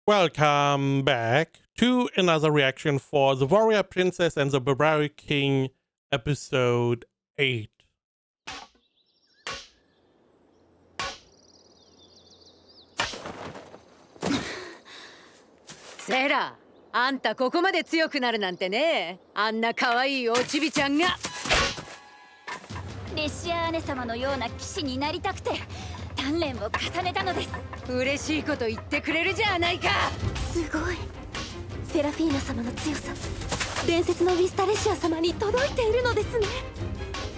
Welcome back to another reaction for The Warrior Princess and the Barbaric King episode 8. セラ、あんたここまで強くなるなんてね。あんな可愛いおちびちゃんが。レシアーネ様のような騎士になりたくて鍛錬を重ねたのです。嬉しいこと言ってくれるじゃないか。すごい。セラフィーナ様の強さ、伝説のウィスタレシア様に届いているのですね。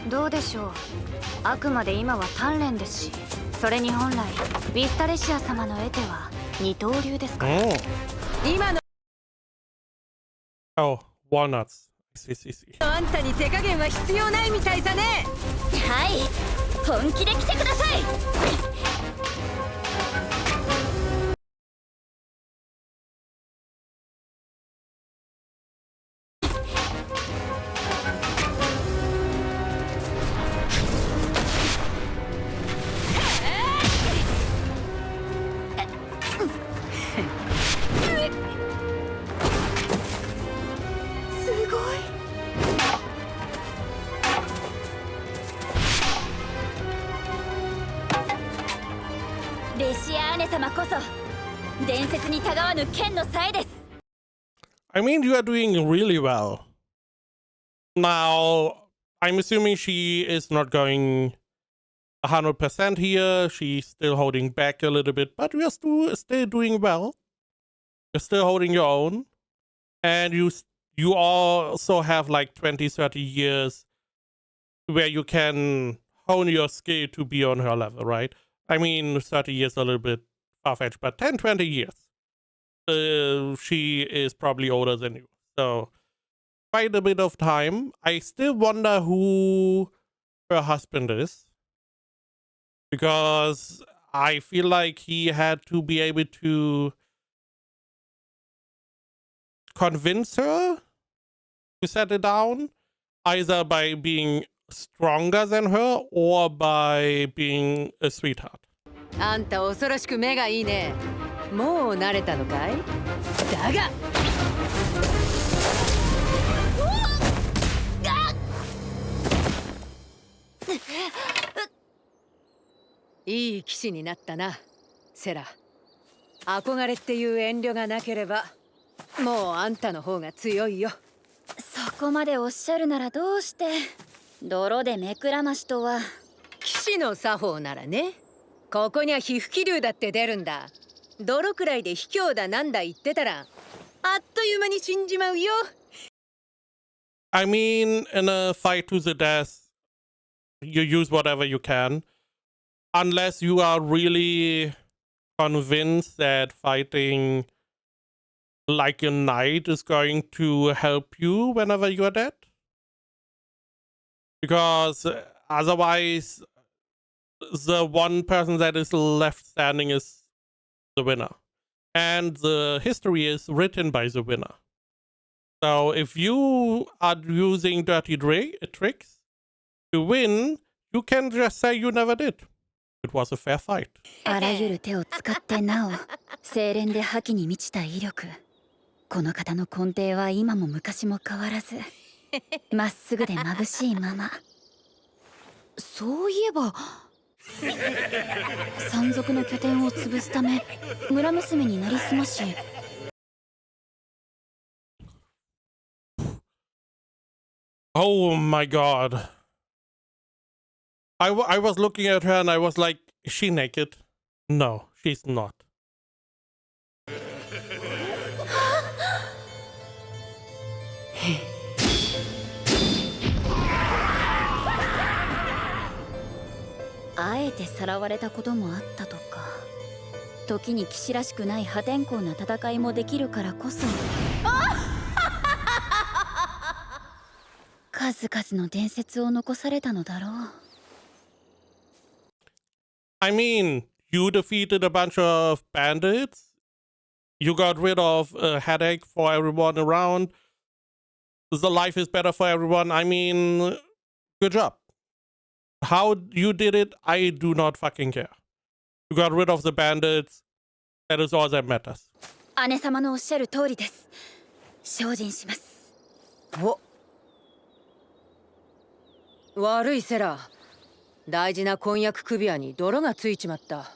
どうでしょう。あくまで今は鍛錬ですし、それに本来ウィスタレシア様の得手は二刀流ですから。今の Oh, walnuts. あんたに手加減は必要ないみたいさね。はい、本気で来てください。レシアーネ様こそ伝説にたがわぬ剣のさえです。 I mean, you are doing really well. Now, I'm assuming she is not going 100% here. She's still holding back a little bit, but you are still doing well. You're still holding your own. And you also have like 20-30 years where you can hone your skill to be on her level, right? I mean, 30 years a little bit far-fetched, but 10-20 years. She is probably older than you. So, quite a bit of time. I still wonder who her husband is. Because I feel like he had to be able to convince her to settle down, either by being stronger than her or by being a sweetheart. あんた恐ろしく目がいいね。もう慣れたのかい？だがいい騎士になったな、セラ。憧れっていう遠慮がなければもうあんたの方が強いよ。そこまでおっしゃるならどうして。泥で目くらましとは。騎士の作法ならね。ここには皮膚気流だって出るんだ。泥くらいで卑怯だなんだ言ってたらあっという間に死んじまうよ。I mean, in a fight to the death, you use whatever you can. Unless you are really convinced that fighting like a knight is going to help you whenever you are dead. Because otherwise, the one person that is left standing is the winner. And the history is written by the winner. So if you are using dirty tricks to win, you can just say you never did. It was a fair fight. あらゆる手を使ってなお清廉で覇気に満ちた威力。この方の根底は今も昔も変わらずまっすぐで眩しいまま。そういえば山賊の拠点を潰すため村娘になりすまし。Oh my god. I was looking at her and I was like, is she naked? No, she's not. あえてさらわれたこともあったとか。時に騎士らしくない破天荒な戦いもできるからこそ数々の伝説を残されたのだろう。I mean, you defeated a bunch of bandits. You got rid of a headache for everyone around. The life is better for everyone. I mean, good job. How you did it, I do not fucking care. You got rid of the bandits. That is all that matters. 姉様のおっしゃる通りです。精進します。悪いセラ。大事な婚約首輪に泥がついちまった。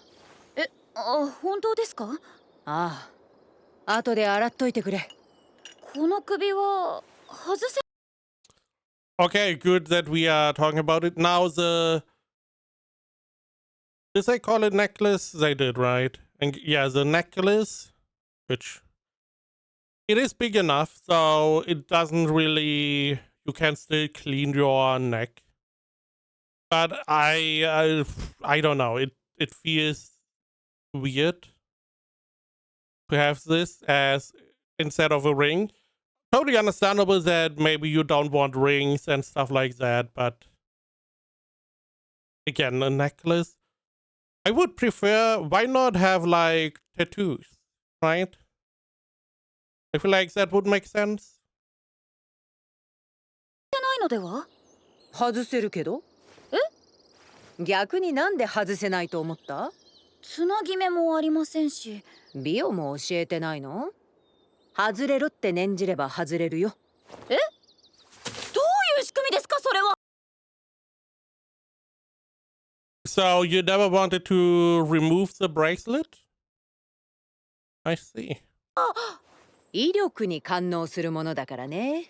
本当ですか？ああ、後で洗っといてくれ。この首輪外せ。 Okay, good that we are talking about it. Now did they call it necklace? They did, right? And yeah, the necklace, which it is big enough, so it doesn't really, you can still clean your neck. But I don't know, it feels weird to have this as instead of a ring. Totally understandable that maybe you don't want rings and stuff like that, but again, a necklace. I would prefer, why not have like tattoos, right? I feel like that would make sense. ないのでは？外せるけど。逆になんで外せないと思った？つなぎ目もありませんし。美容も教えてないの？外れろって念じれば外れるよ。どういう仕組みですかそれは？ So you never wanted to remove the bracelet? I see. 威力に感応するものだからね。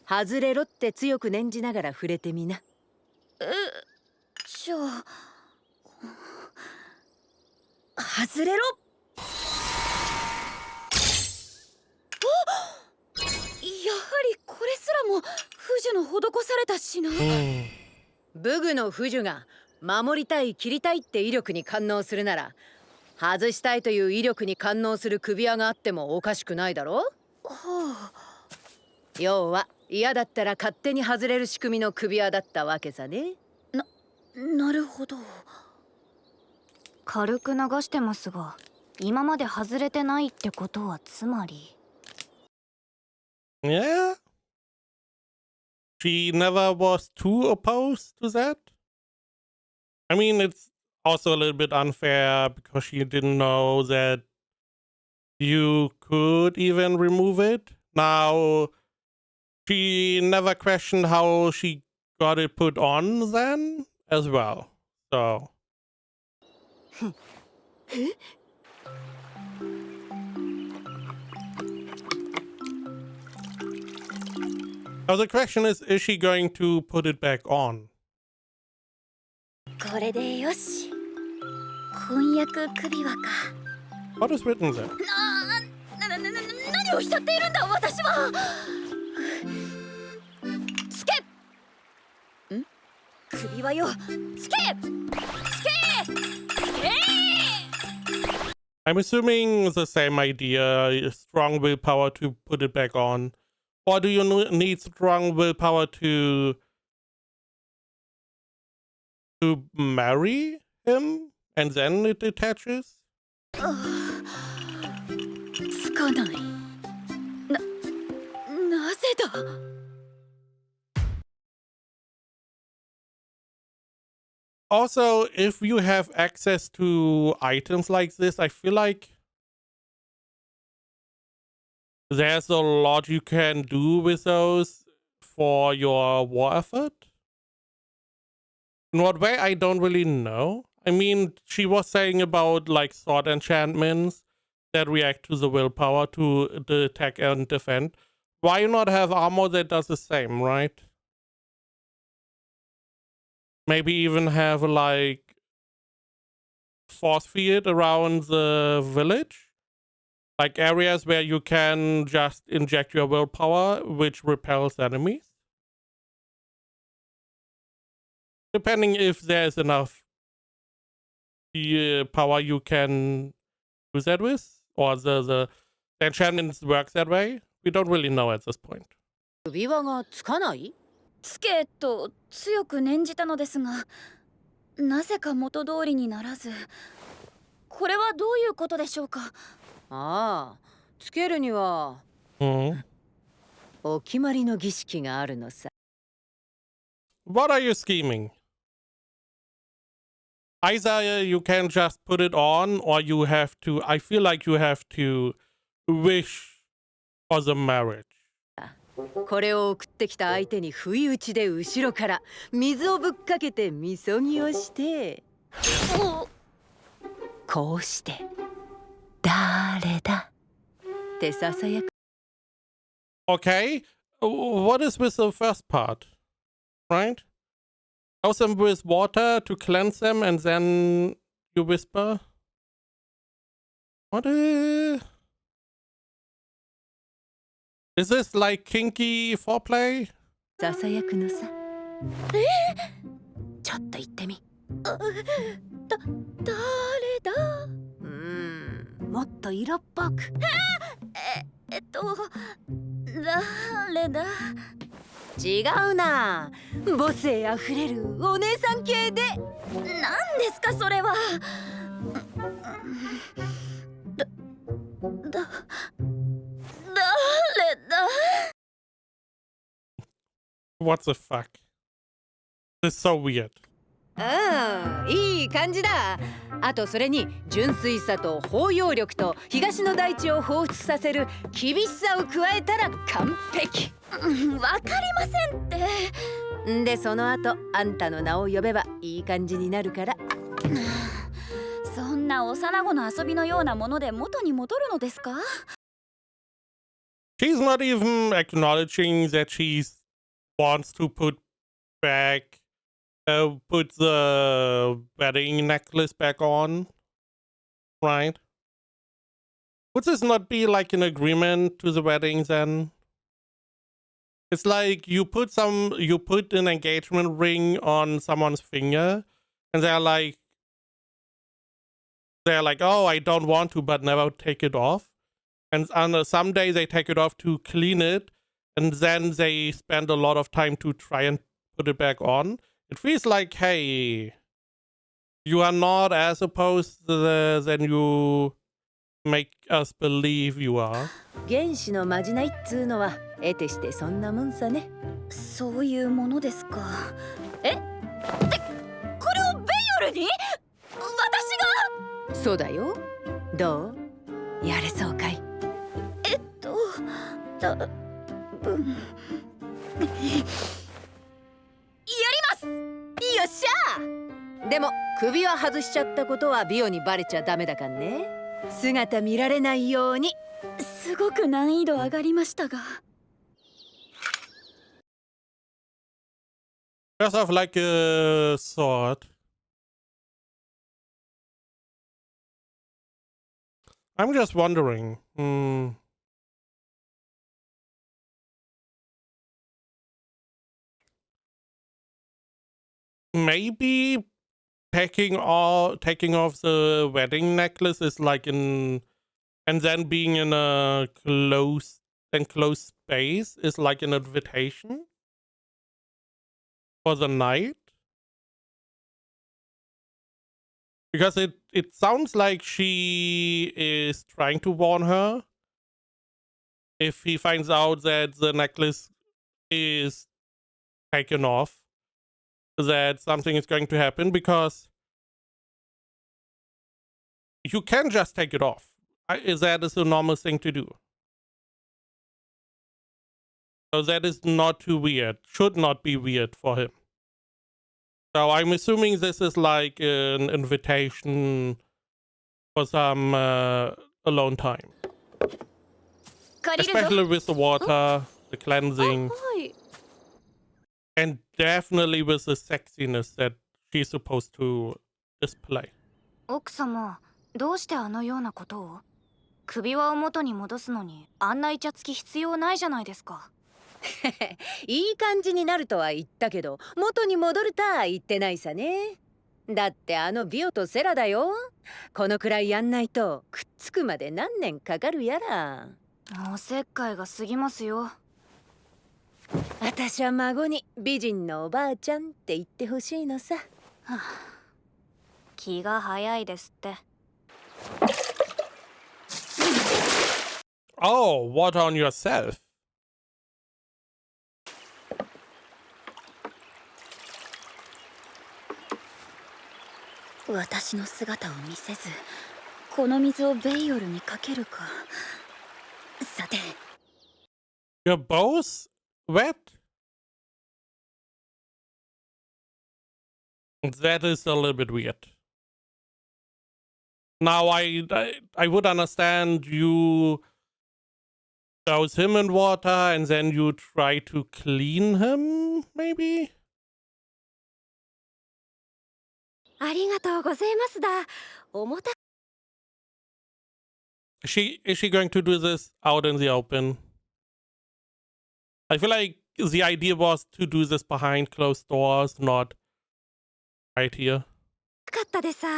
外れろって強く念じながら触れてみな。じゃあ外れろ。やはりこれすらも不呪の施された品。武具の不呪が守りたい切りたいって威力に感応するなら、外したいという威力に感応する首輪があってもおかしくないだろ？要は嫌だったら勝手に外れる仕組みの首輪だったわけさね。なるほど。軽く流してますが、今まで外れてないってことはつまり。Yeah? She never was too opposed to that? I mean, it's also a little bit unfair because she didn't know that you could even remove it. Now, she never questioned how she got it put on then as well. So. Now the question is she going to put it back on? これでよし。婚約首輪か。What is written there? 何をしちゃっているんだ私は。つけ。首輪よ。つけ。I'm assuming the same idea, strong willpower to put it back on. Or do you need strong willpower to marry him and then it attaches? つかない。なぜだ。Also, if you have access to items like this, I feel like there's a lot you can do with those for your war effort. In what way, I don't really know. I mean, she was saying about like sword enchantments that react to the willpower to the attack and defend. Why not have armor that does the same, right? Maybe even have like force field around the village, like areas where you can just inject your willpower, which repels enemies. Depending if there's enough power you can use that with, or the enchantments works that way. We don't really know at this point. 首輪がつかない？つけと強く念じたのですが、なぜか元通りにならず。これはどういうことでしょうか？ああ、つけるにはお決まりの儀式があるのさ。What are you scheming? Either you can just put it on, or you have to. I feel like you have to wish for the marriage. これを送ってきた相手に不意打ちで後ろから水をぶっかけてみそぎをしてこうして誰だってささやく Okay, what is with the first part? Right? Douse them with water to cleanse them and then you whisper? What is this like kinky foreplay? ささやくのさちょっと言ってみ誰だもっと色っぽく誰だ違うな母性あふれるお姉さん系で何ですかそれは誰だ What the fuck? This is so weird. いい感じだあとそれに純粋さと包容力と東の大地を彷彿させる厳しさを加えたら完璧わかりませんってでその後あんたの名を呼べばいい感じになるからそんな幼子の遊びのようなもので元に戻るのですか She's not even acknowledging that she wants to put the wedding necklace back on, right? Would this not be like an agreement to the wedding then? It's like you put an engagement ring on someone's finger, and they're like, oh, I don't want to, but never take it off. And on someday they take it off to clean it, and then they spend a lot of time to try and put it back on. It feels like, hey, you are not as opposed than you make us believe you are. 原始のまじないっつうのは得てしてそんなもんさねそういうものですかえってこれをベイオルに私がそうだよどうやれそうかい多分やりますよっしゃでも首輪外しちゃったことはビオにバレちゃダメだかんね姿見られないようにすごく難易度上がりましたが Just have like a sword. I'm just wondering. Maybe taking off the wedding necklace is like and then being in a enclosed space is like an invitation for the night. Because it sounds like she is trying to warn her if he finds out that the necklace is taken off, that something is going to happen, because you can just take it off. That is a normal thing to do. So that is not too weird. Should not be weird for him. So I'm assuming this is like an invitation for some alone time. Especially with the water, the cleansing, and definitely with the sexiness that she's supposed to display. 奥様どうしてあのようなことを首輪を元に戻すのにあんなイチャつき必要ないじゃないですかいい感じになるとは言ったけど元に戻るとは言ってないさねだってあのビオとセラだよこのくらいやんないとくっつくまで何年かかるやらおせっかいが過ぎますよ私は孫に美人のおばあちゃんって言ってほしいのさ、はあ、気が早いですって Oh, what on yourself? 私の姿を見せずこの水をベイオルにかけるかさて You're both wet? That is a little bit weird. Now I would understand you douse him in water and then you try to clean him, maybe? ありがとうございますだ重た Is she going to do this out in the open? I feel like the idea was to do this behind closed doors, not right here. かったでさ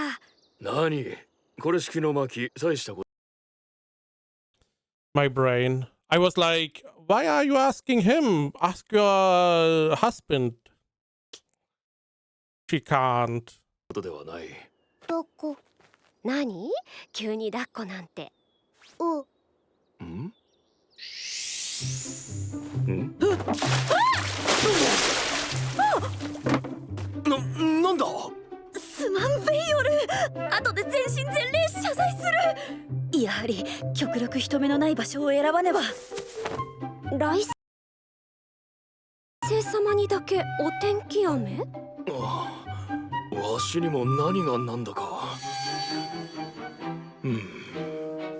何これ式の巻大したこと My brain. I was like, why are you asking him? Ask your husband. She can't. ではない。抱っこ何急に抱っこなんてんなんだすまんベイオル後で全身全霊謝罪するやはり極力人目のない場所を選ばねば来世様にだけお天気雨わしにも何が何だか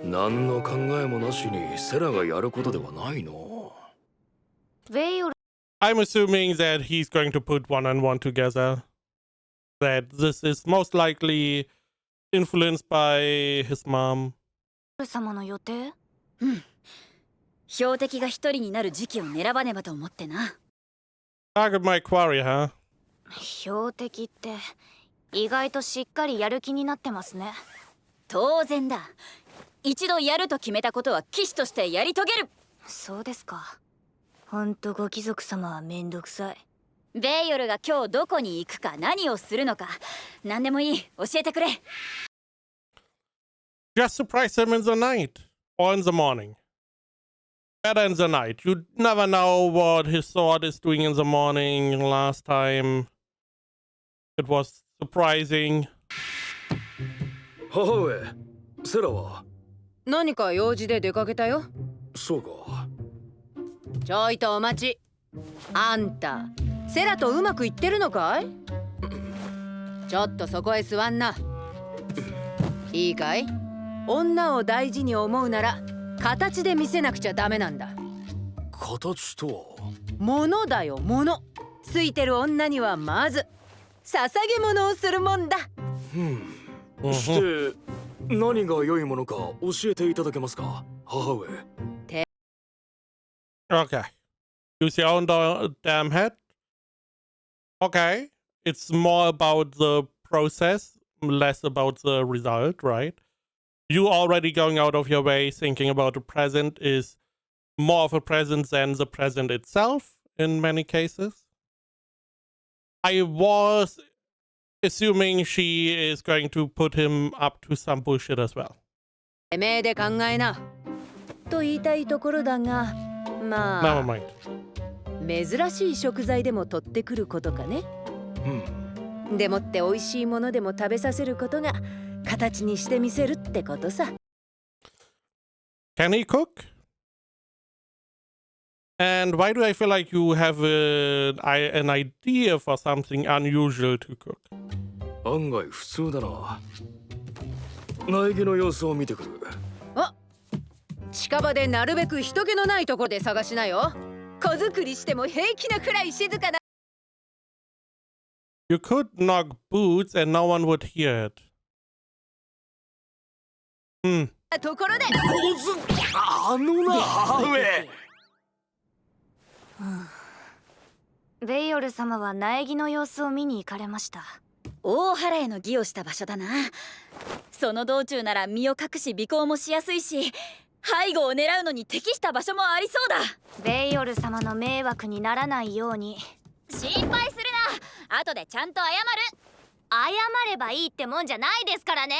何の考えもなしにセラがやることではないのベイオル I'm assuming that he's going to put one and one together. That this is most likely influenced by his mom. 様の予定標的が一人になる時期を狙ばねばと思ってな Target my quarry, huh? 標的って意外としっかりやる気になってますね当然だ一度やると決めたことは騎士としてやり遂げるそうですかほんとご貴族様はめんどくさいベイオルが今日どこに行くか何をするのか何でもいい教えてくれ Just surprise him in the night or in the morning. Better in the night. You never know what his sword is doing in the morning. Last time it was surprising. 母上セラは何か用事で出かけたよそうかちょいとお待ちあんたセラとうまくいってるのかいちょっとそこへ座んないいかい女を大事に思うなら形で見せなくちゃダメなんだ形とは物だよ物ついてる女にはまず捧げ物をするもんだして何が良いものか教えていただけますか母上 Okay. Use your own damn head. Okay. It's more about the process, less about the result, right? You already going out of your way thinking about the present is more of a present than the present itself in many cases. I was assuming she is going to put him up to some bullshit as well. てめえで考えなと言いたいところだがま Never あ mind. 珍しい食材でも取ってくることかねでもって美味しいものでも食べさせることが形にしてみせるってことさ Can he cook? And why do I feel like you have an idea for something unusual to cook? 案外普通だな苗木の様子を見てくるあ近場でなるべく人気のないところで探しなよ子作りしても平気なくらい静かな You could knock boots and no one would hear it. ところであのな母上ベイオル様は苗木の様子を見に行かれました大原への儀をした場所だなその道中なら身を隠し尾行もしやすいし背後を狙うのに適した場所もありそうだベイオル様の迷惑にならないように心配するな後でちゃんと謝る謝ればいいってもんじゃないですからね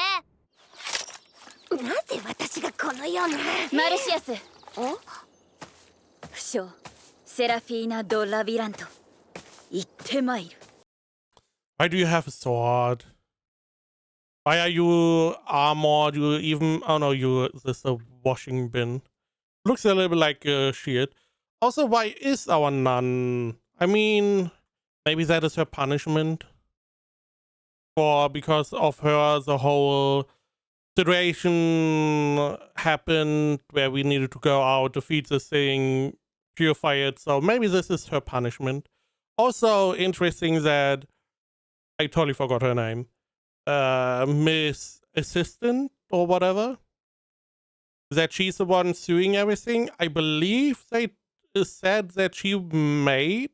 なぜ私がこのようなマルシアス不詳セラフィーナ・ド・ラビラント行ってまいる Why do you have a sword? Why are you armored? You even... Oh no, this is a washing bin. looks a little bit like shit. Also, why is our nun? I mean, maybe that is her punishment because of her. The whole situation happened where we needed to go out, defeat this thing, purify it. So maybe this is her punishment. Also interesting that I totally forgot her name. Miss Assistant or whatever. That she's the one suing everything. I believe they said that she made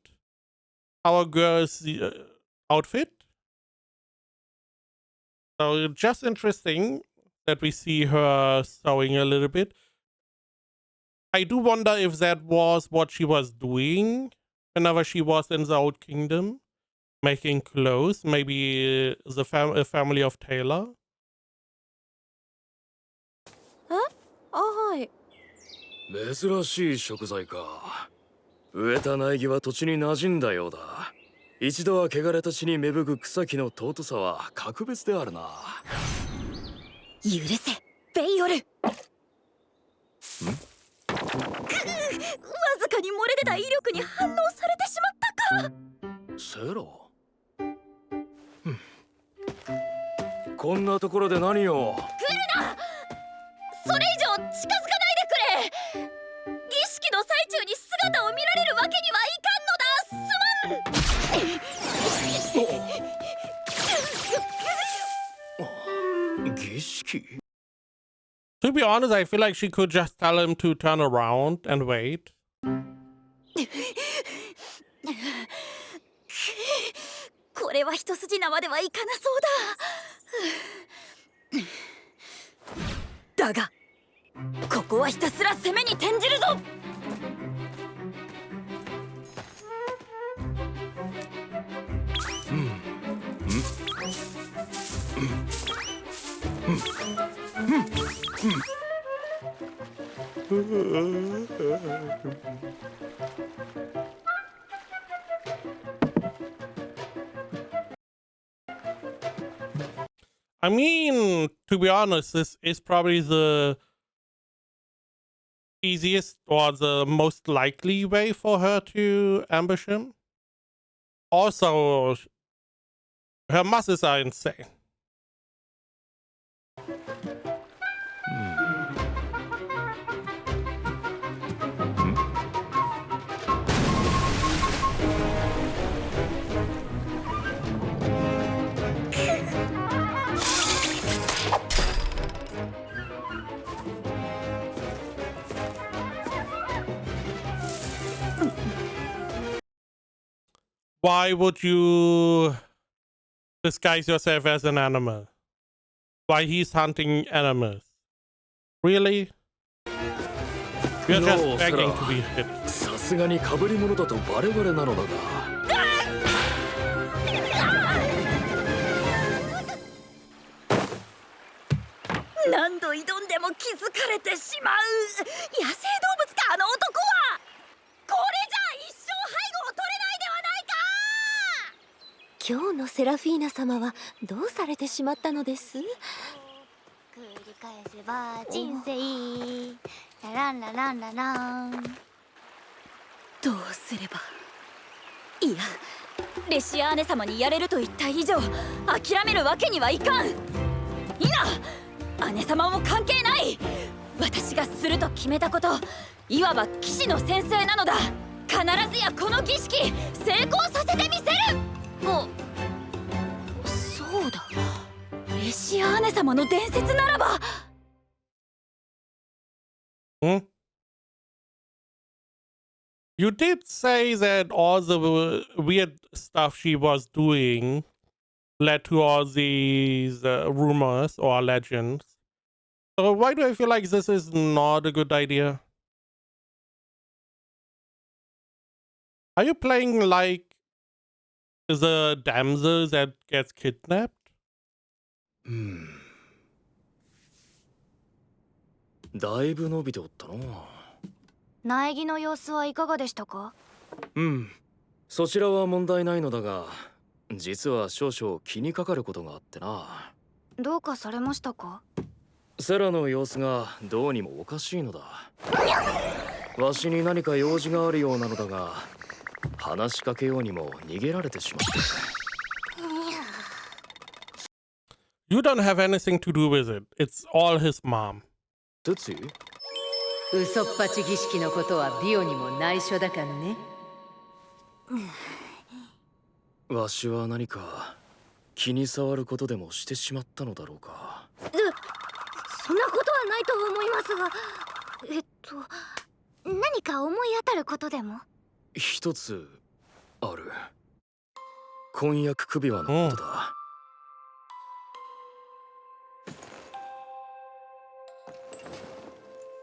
our girl's outfit. So just interesting that we see her sewing a little bit. I do wonder if that was what she was doing whenever she was in the Old Kingdom, making clothes. Maybe the family of Taylor. あ、はい。珍しい食材か。植えた苗木は土地に馴染んだようだ。一度は汚れた地に芽吹く草木の尊さは格別であるな。許せ、ベイオル。わずかに漏れ出た威力に反応されてしまったか。セラ、こんなところで何を。来るな。それ以上近づかないでくれ。儀式の最中に姿を見られるわけにはいかんのだ。すまん。儀式 To be honest, I feel like she could just tell him to turn around and wait. これは一筋縄ではいかなそうだ。だがここはひたすら攻めに転じるぞ。I mean, to be honest, this is probably the easiest or the most likely way for her to ambush him. Also, her muscles are insane. Why would you disguise yourself as an animal? Why he's hunting animals? Really? You're just begging to be hit. さすがに被り物だとバレバレなのだが。何度挑んでも気づかれてしまう。野生動物かあの男は。これじゃ一生背後を取れないではないか。今日のセラフィーナ様はどうされてしまったのです？繰り返せば人生。ラランラランララン。どうすれば。いや、レシアーネ様にやれると言った以上諦めるわけにはいかん。今姉様も関係ない。私がすると決めたこと、いわば騎士の先生なのだ。必ずやこの儀式成功させてみせる。そうだ、レシアーネ様の伝説ならば。You did say that all the weird stuff she was doing led to all these rumors or legends. So why do I feel like this is not a good idea? Are you playing like the damsel that gets kidnapped? だいぶ伸びておったな。苗木の様子はいかがでしたか？そちらは問題ないのだが、実は少々気にかかることがあってな。どうかされましたか？セラの様子がどうにもおかしいのだ。わしに何か用事があるようなのだが、話しかけようにも逃げられてしまった。You don't have anything to do with it. It's all his mom. 哲也？嘘っぱち儀式のことはビオにも内緒だからね。わしは何か気に障ることでもしてしまったのだろうか。そんなことはないと思いますが、何か思い当たることでも？一つある。婚約首輪のことだ。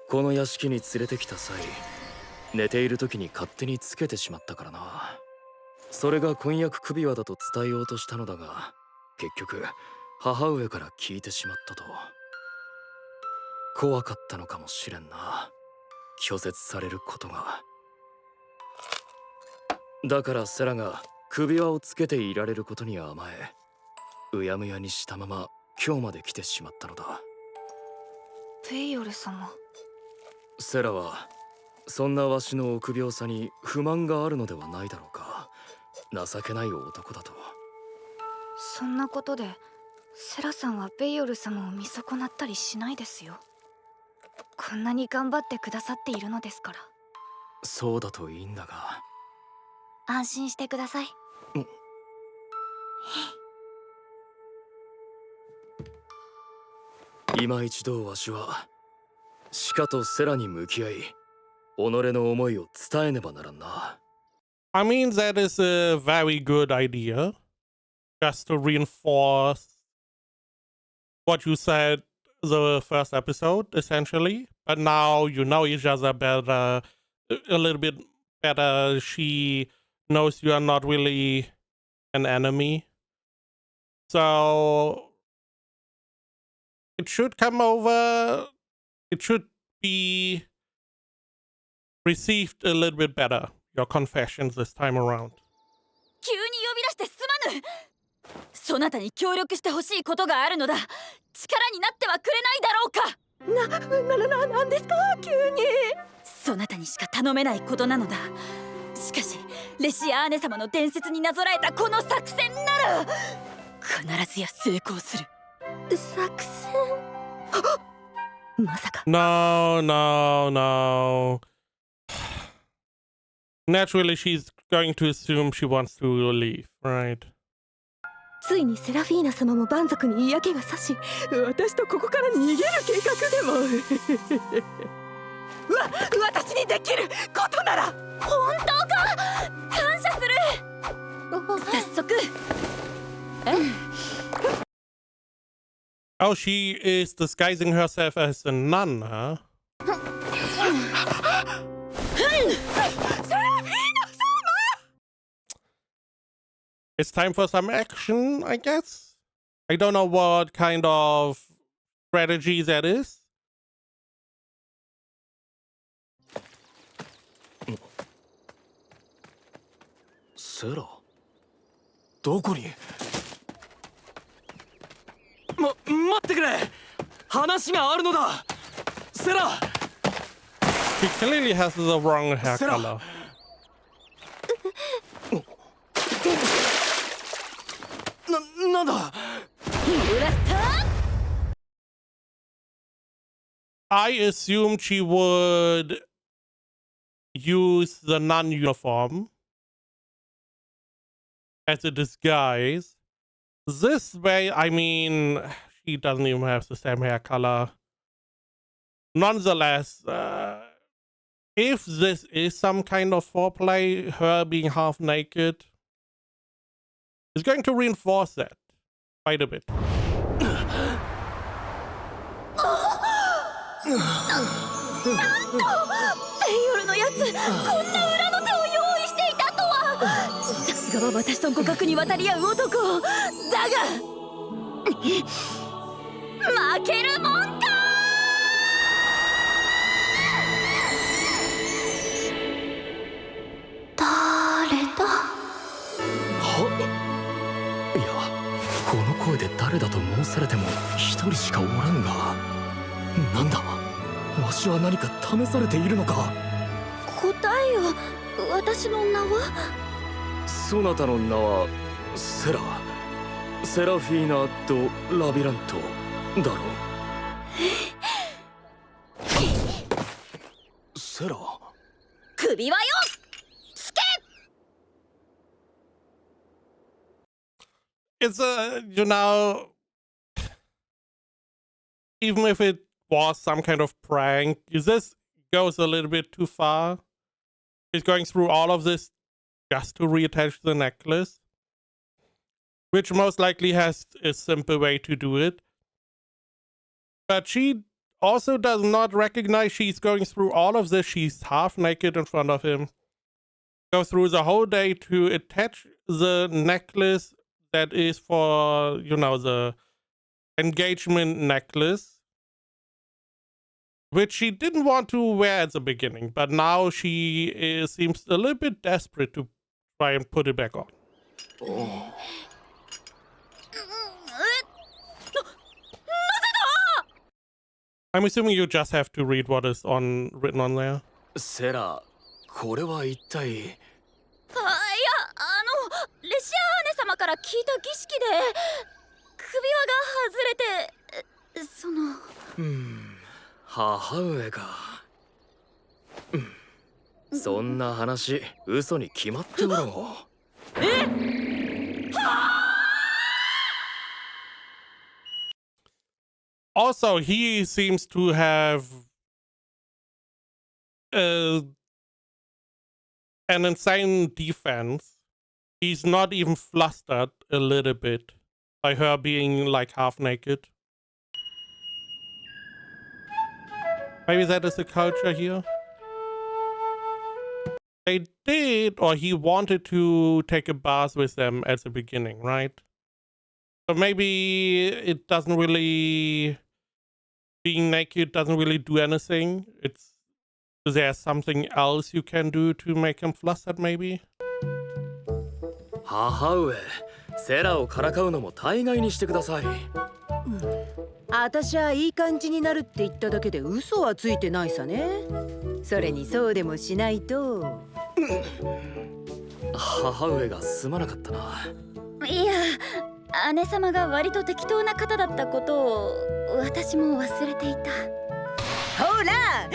この屋敷に連れてきた際、寝ている時に勝手につけてしまったからな。それが婚約首輪だと伝えようとしたのだが、結局母上から聞いてしまったと。怖かったのかもしれんな、拒絶されることが。だからセラが首輪をつけていられることに甘え、うやむやにしたまま今日まで来てしまったのだ。ペイオル様。セラはそんなわしの臆病さに不満があるのではないだろうか。情けない男だと。そんなことでセラさんはベイオル様を見損なったりしないですよ。こんなに頑張ってくださっているのですから。そうだといいんだが。安心してください。今一度わしはシカとセラに向き合い、己の思いを伝えねばならんな。I mean, that is a very good idea. Just to reinforce what you said the first episode, essentially. But now you know each other better, a little bit better. She knows you are not really an enemy. So it should come over. It should be received a little bit better, your confessions this time around. 急に呼び出してすまぬ。そなたに協力してほしいことがあるのだ。力になってはくれないだろうか。なんですか急に。そなたにしか頼めないことなのだ。しかしレシアーネ様の伝説になぞらえたこの作戦なら必ずや成功する。作戦？まさか。 No. Naturally, she's going to assume she wants to leave, right? ついにセラフィーナ様も蛮族に嫌気がさし、私とここから逃げる計画でも私にできることなら。本当か。感謝する。早速。Oh, she is disguising herself as a nun, huh? It's time for some action, I guess. I don't know what kind of strategy that is. セラ、どこに？待ってくれ。話があるのだ。セラ。She clearly has the wrong hair color. I assumed she would use the nun uniform as a disguise. This way, I mean, she doesn't even have the same hair color. Nonetheless, if this is some kind of foreplay, her being half naked, is going to reinforce that quite a bit. ベイオルのやつ、こんな裏の手を用意していたとは。さすがは私と互角に渡り合う男。だが負けるもんか。誰だ？いや、この声で誰だと申されても一人しかおらぬが。なんだ、わしは何か試されているのか。答えよ。私の名は？そなたの名はセラフィーナ・ド・ラビラントだろセラ。首輪よ。つけ。 It's even if it was some kind of prank, this goes a little bit too far. He's going through all of this just to reattach the necklace, which most likely has a simple way to do it. But she also does not recognize she's going through all of this. She's half naked in front of him. Go through the whole day to attach the necklace that is for, the engagement necklace, which she didn't want to wear at the beginning, but now she seems a little bit desperate to try and put it back on. I'm assuming you just have to read what is written on there. セラ、これは一体。いや、レシアーネ様から聞いた儀式で首輪が外れて、母上が。そんな話、嘘に決まっておろう。Also, he seems to have an insane defense. He's not even flustered a little bit by her being like half naked. Maybe that is the culture here. They did, or he wanted to take a bath with them at the beginning, right? So maybe it doesn't really, being naked doesn't really do anything. There's something else you can do to make him flustered, maybe? 母上、セラをからかうのも大概にしてください。私はいい感じになるって言っただけで嘘はついてないさね。それにそうでもしないと。母上がすまなかったな。いや、姉様が割と適当な方だったことを私も忘れていた。ほら、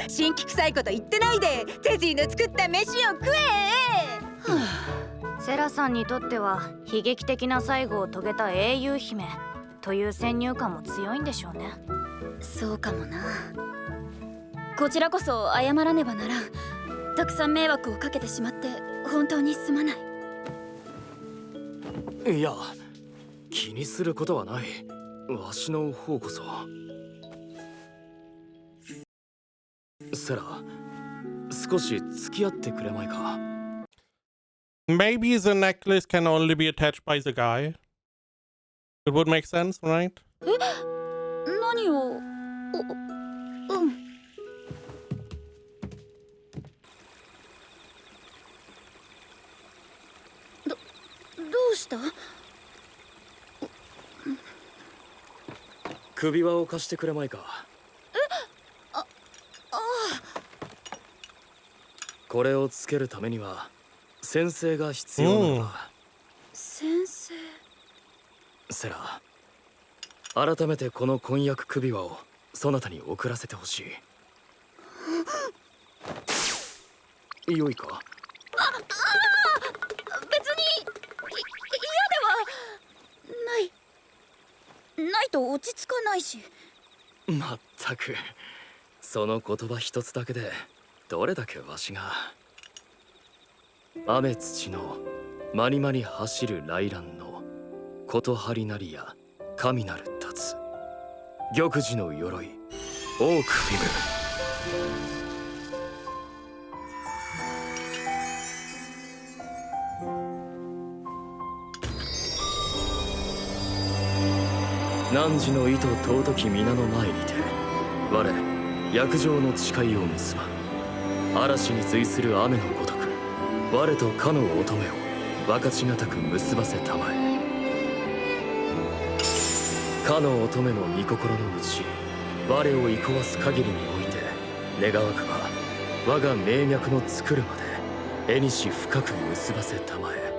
新規臭いこと言ってないで、テジーの作った飯を食え。セラさんにとっては悲劇的な最後を遂げた英雄姫という先入観も強いんでしょうね。そうかもな。こちらこそ謝らねばならん。たくさん迷惑をかけてしまって本当にすまない。いや、気にすることはない。わしの方こそ。セラ、少し付き合ってくれまいか。Maybe the necklace can only be attached by the guy. It would make sense, right? 何を？どうした？首輪を貸してくれまいか。これをつけるためには先生が必要なのだ。先生。セラ、改めてこの婚約首輪をそなたに送らせてほしい。良いか？別に嫌ではないと落ち着かないし。まったく、その言葉一つだけでどれだけわしが。雨土のまにまに走る雷乱のことはりなりや神なる立つ玉璽の鎧オークフィム。汝の意図尊き皆の前にて我約定の誓いを結ば嵐に随する雨のごとく我とかの乙女を分かちがたく結ばせたまえ。かの乙女の御心のうち我を憩わす限りにおいて願わくば我が名脈の作るまで縁深く結ばせたまえ。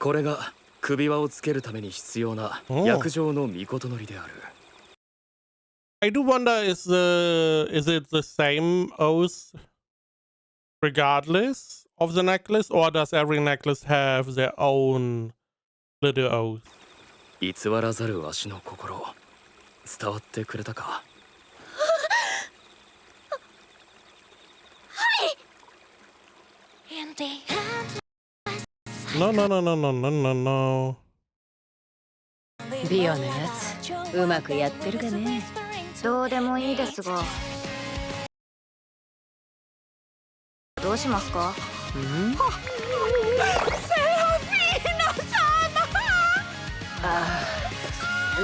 これが首輪をつけるために必要な約定の御事のりである。I do wonder, is it the same oath regardless of the necklace, or does every necklace have their own little oath? 偽らざるわしの心、伝わってくれたか。No, no, no, no, no, no, no, no. ビオのやつうまくやってるかね。どうでもいいですが、どうしますか？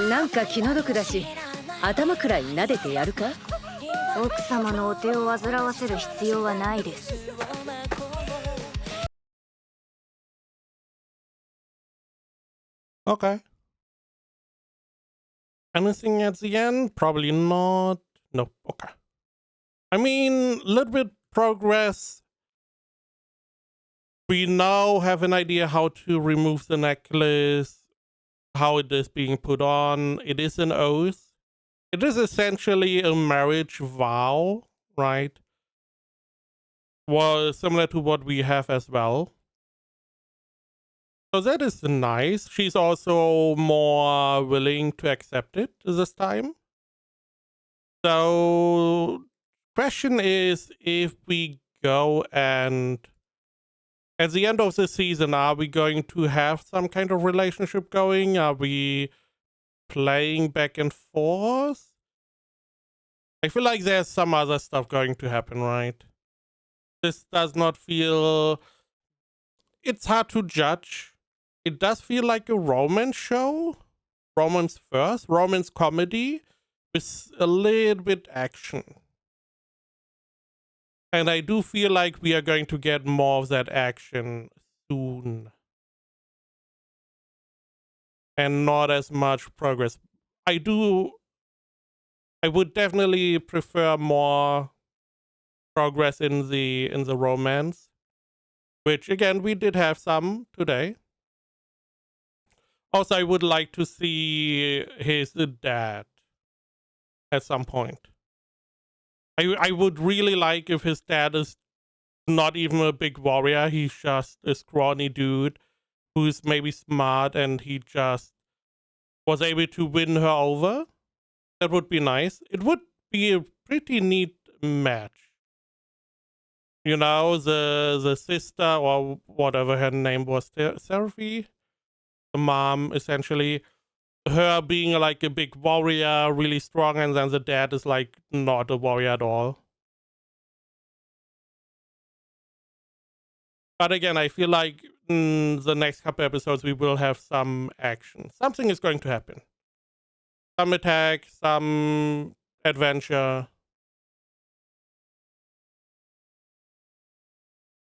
なんか気の毒だし、頭くらい撫でてやるか？奥様のお手を煩わせる必要はないです。Okay. Anything at the end? Probably not. Nope. Okay. I mean, a little bit progress. We now have an idea how to remove the necklace, how it is being put on. It is an oath. It is essentially a marriage vow, right? Well, similar to what we have as well. So that is nice. She's also more willing to accept it this time. So, question is, if we go and at the end of the season, are we going to have some kind of relationship going? Are we playing back and forth? I feel like there's some other stuff going to happen, right? This does not feel... It's hard to judge. It does feel like a romance show. Romance first. Romance comedy with a little bit action. And I do feel like we are going to get more of that action soon. And not as much progress. I would definitely prefer more progress in the romance. Which again, we did have some today. Also, I would like to see his dad at some point. I would really like if his dad is not even a big warrior. He's just a scrawny dude who's maybe smart and he just was able to win her over. That would be nice. It would be a pretty neat match. You know, the sister or whatever her name was, Seraphy, the mom, essentially, her being like a big warrior, really strong, and then the dad is like not a warrior at all. But again, I feel like in the next couple episodes we will have some action. Something is going to happen. Some attack, some adventure.